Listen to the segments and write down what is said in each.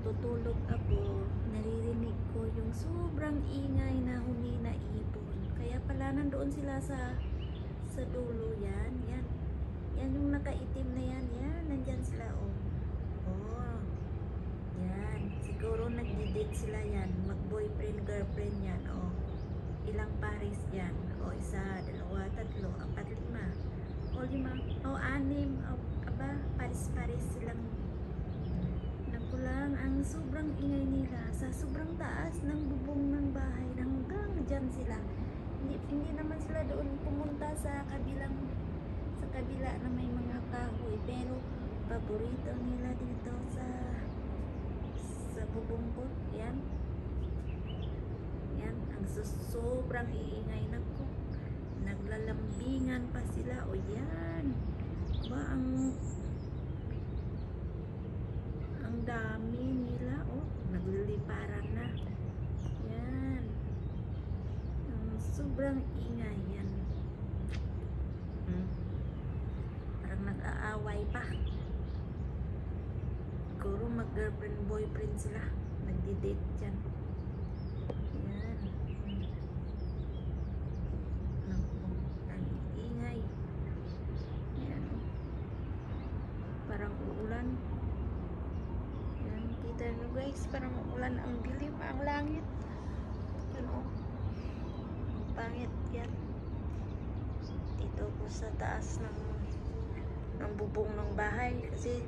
natutulog ako, naririnig ko yung sobrang ingay na humina ibon. Kaya pala nandoon sila sa dulo. Yan, yan. Yan yung nakaitim na yan. Yan, nandyan sila. Oh. Oh. Yan. Siguro nagdi-date sila yan. Mag-boyfriend, girlfriend yan. Oh. Ilang pares yan. Oh, isa, dalawa, tatlo, apat, lima. O lima. O anim. O, aba, pares-pares silang nakulang. Ang sobrang ingay nila sa sobrang taas ng bubong ng bahay. Hanggang dyan sila. Hindi naman sila doon pumunta sa kabila na may mga kahoy, pero paborito nila dito sa bubong ko. Yan. Yan, ang sobrang iingay na ko. Naglalambingan pa sila. O yan. Ba, ang dami nila. Oh, nagliliparan na. Yan. Ang sobrang ingay yan. Parang nag-aaway pa. Siguro mag-girlfriend, boyfriend sila. Nagdi-date dyan. Yan. Naku, ang ingay. Yan. Parang uulan. Yan, kita nyo guys, parang uulan. Ang dilim, ang langit. Yan o. Ang pangit yan. Dito ko sa taas ng bubong ng bahay. Kasi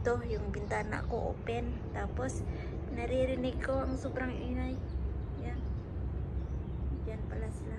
ito, yung bintana ko open. Tapos, naririnig ko ang sobrang ingay. Yan. Yan pala sila.